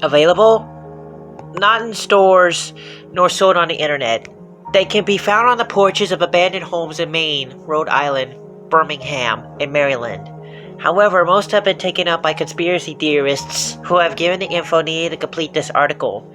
Available? Not in stores, nor sold on the internet. They can be found on the porches of abandoned homes in Maine, Rhode Island, Birmingham, and Maryland. However, most have been taken up by conspiracy theorists who have given the info needed to complete this article.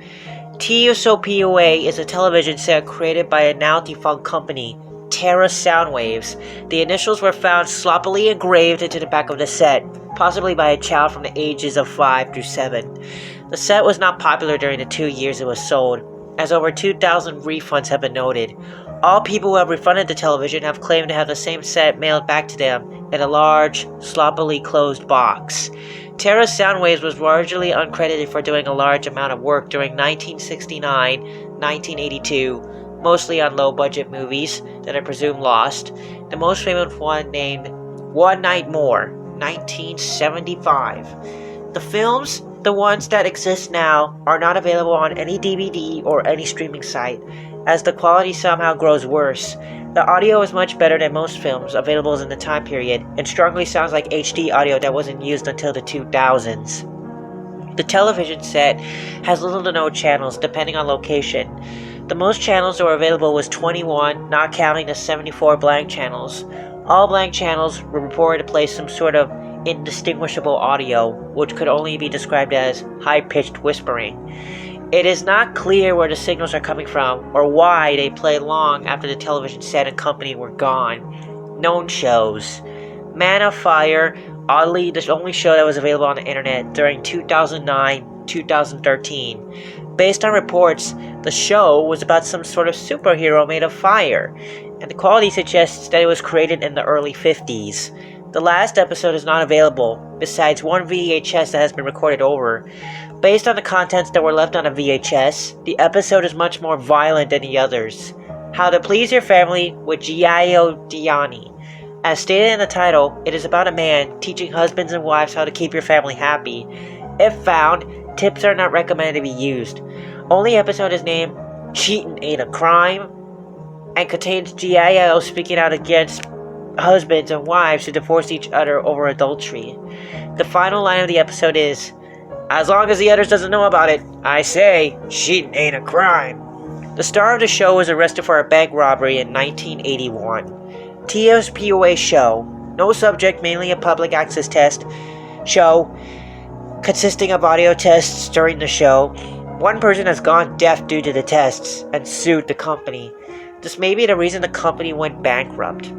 TSoPUA is a television set created by a now defunct company, Terra Soundwaves. The initials were found sloppily engraved into the back of the set, possibly by a child from the ages of 5 through 7. The set was not popular during the 2 years it was sold, as over 2,000 refunds have been noted. All people who have refunded the television have claimed to have the same set mailed back to them in a large, sloppily closed box. Terra Soundwaves was largely uncredited for doing a large amount of work during 1969-1982, mostly on low-budget movies that I presume lost. The most famous one named One Night More, 1975. The films, the ones that exist now, are not available on any DVD or any streaming site, as the quality somehow grows worse. The audio is much better than most films available in the time period, and strongly sounds like HD audio that wasn't used until the 2000s. The television set has little to no channels, depending on location. The most channels that were available was 21, not counting the 74 blank channels. All blank channels were reported to play some sort of indistinguishable audio, which could only be described as high-pitched whispering. It is not clear where the signals are coming from, or why they played long after the television set and company were gone. Known shows: Man of Fire, oddly the only show that was available on the internet during 2009-2013. Based on reports, the show was about some sort of superhero made of fire, and the quality suggests that it was created in the early 50s. The last episode is not available, besides one VHS that has been recorded over. Based on the contents that were left on a VHS, the episode is much more violent than the others. How to Please Your Family with Gio Diani. As stated in the title, it is about a man teaching husbands and wives how to keep your family happy. If found, tips are not recommended to be used. Only episode is named Cheatin' Ain't a Crime, and contains Gio speaking out against husbands and wives who divorce each other over adultery. The final line of the episode is, "As long as the others doesn't know about it, I say, cheating ain't a crime." The star of the show was arrested for a bank robbery in 1981. TSoPUA show. No subject, mainly a public access test show consisting of audio tests during the show. One person has gone deaf due to the tests and sued the company. This may be the reason the company went bankrupt.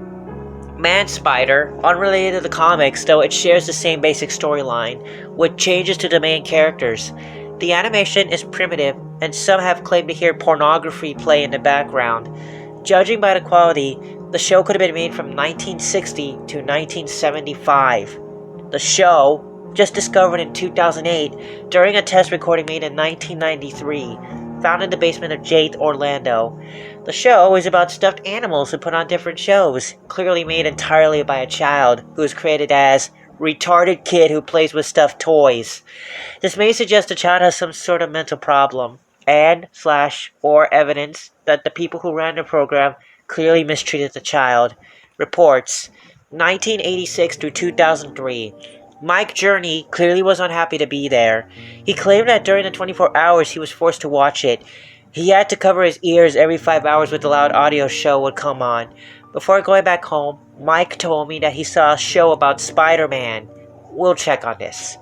Man Spider, unrelated to the comics, though it shares the same basic storyline, with changes to the main characters. The animation is primitive, and some have claimed to hear pornography play in the background. Judging by the quality, the show could have been made from 1960 to 1975. The show, just discovered in 2008 during a test recording made in 1993, found in the basement of Jade, Orlando. The show is about stuffed animals who put on different shows, clearly made entirely by a child who is created as retarded kid who plays with stuffed toys. This may suggest the child has some sort of mental problem, or evidence that the people who ran the program clearly mistreated the child. Reports: 1986 through 2003. Mike Journey clearly was unhappy to be there. He claimed that during the 24 hours he was forced to watch it, he had to cover his ears every 5 hours with the loud audio show would come on. Before going back home, Mike told me that he saw a show about Spider-Man. We'll check on this.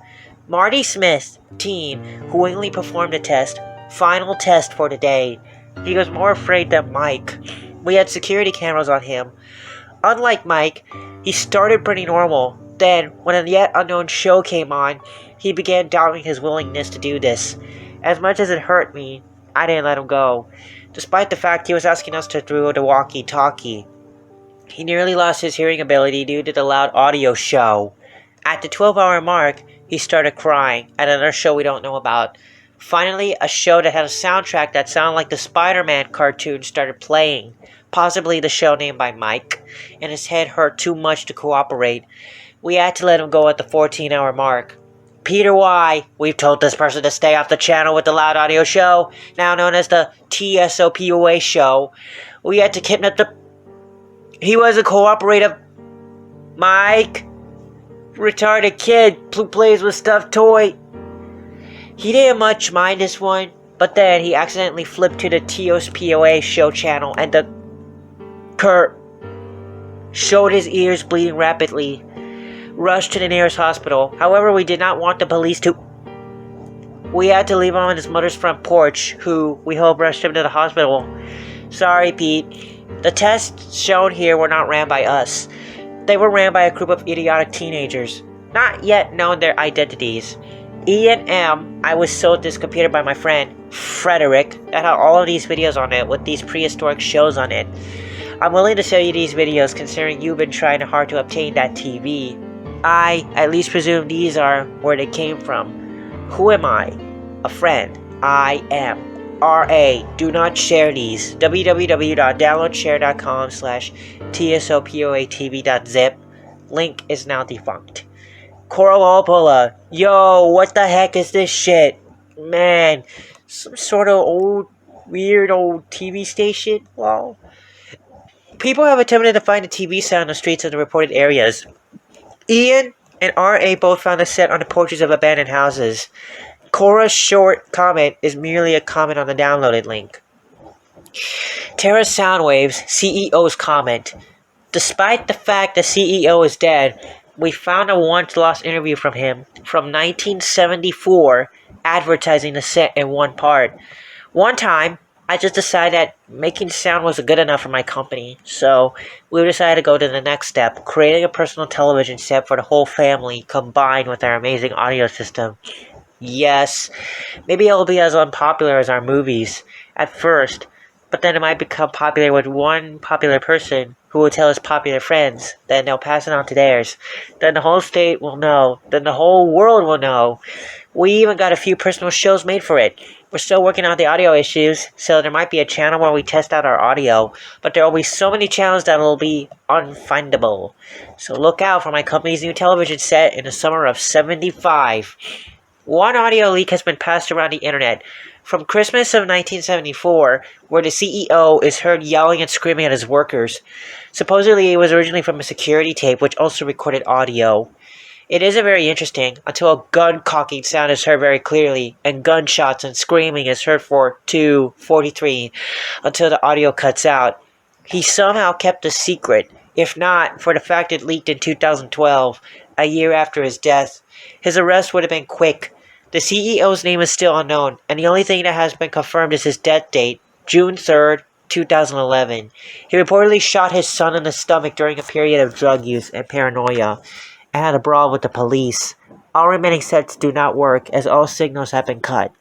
Marty Smith, team, who willingly performed the test, final test for the day. He was more afraid than Mike. We had security cameras on him. Unlike Mike, he started pretty normal. Then, when a yet unknown show came on, he began doubting his willingness to do this. As much as it hurt me, I didn't let him go, despite the fact he was asking us to through the walkie-talkie. He nearly lost his hearing ability due to the loud audio show. At the 12-hour mark, he started crying at another show we don't know about. Finally, a show that had a soundtrack that sounded like the Spider-Man cartoon started playing, possibly the show named by Mike, and his head hurt too much to cooperate. We had to let him go at the 14-hour mark. Peter Y., we've told this person to stay off the channel with the loud audio show, now known as the TSoPUA show. We had to kidnap the... He was a cooperative... Mike... retarded kid who plays with stuffed toy. He didn't much mind this one, but then he accidentally flipped to the TSoPUA show channel and the Kurt showed his ears bleeding rapidly, rushed to the nearest hospital. However, we did not want the police to... We had to leave him on his mother's front porch, who we hope rushed him to the hospital. Sorry, Pete. The tests shown here were not ran by us. They were ran by a group of idiotic teenagers, not yet known their identities. Ian M. I was sold this computer by my friend, Frederick, that had all of these videos on it with these prehistoric shows on it. I'm willing to show you these videos considering you've been trying hard to obtain that TV. I at least presume these are where they came from. Who am I? A friend. I am. R.A. Do not share these. www.downloadshare.com/TSoPUA TV.zip. Link is now defunct. Coropola. Yo, what the heck is this shit? Man, some sort of weird old TV station? Well, people have attempted to find a TV set on the streets of the reported areas. Ian and R.A. both found a set on the porches of abandoned houses. Cora's short comment is merely a comment on the downloaded link. Terra Soundwave's CEO's comment. Despite the fact the CEO is dead, we found a once-lost interview from him from 1974 advertising the set in one part. One time, I just decided that making sound wasn't good enough for my company, so we decided to go to the next step, creating a personal television set for the whole family combined with our amazing audio system. Yes, maybe it'll be as unpopular as our movies at first, but then it might become popular with one popular person who will tell his popular friends, then they'll pass it on to theirs. Then the whole state will know, then the whole world will know. We even got a few personal shows made for it. We're still working on the audio issues, so there might be a channel where we test out our audio, but there will be so many channels that it'll be unfindable. So look out for my company's new television set in the summer of '75. One audio leak has been passed around the internet from Christmas of 1974, where the CEO is heard yelling and screaming at his workers. Supposedly, it was originally from a security tape, which also recorded audio. It isn't very interesting until a gun-cocking sound is heard very clearly, and gunshots and screaming is heard for 2:43 until the audio cuts out. He somehow kept the secret, if not for the fact it leaked in 2012, a year after his death. His arrest would have been quick. The CEO's name is still unknown, and the only thing that has been confirmed is his death date, June 3rd, 2011. He reportedly shot his son in the stomach during a period of drug use and paranoia, and had a brawl with the police. All remaining sets do not work, as all signals have been cut.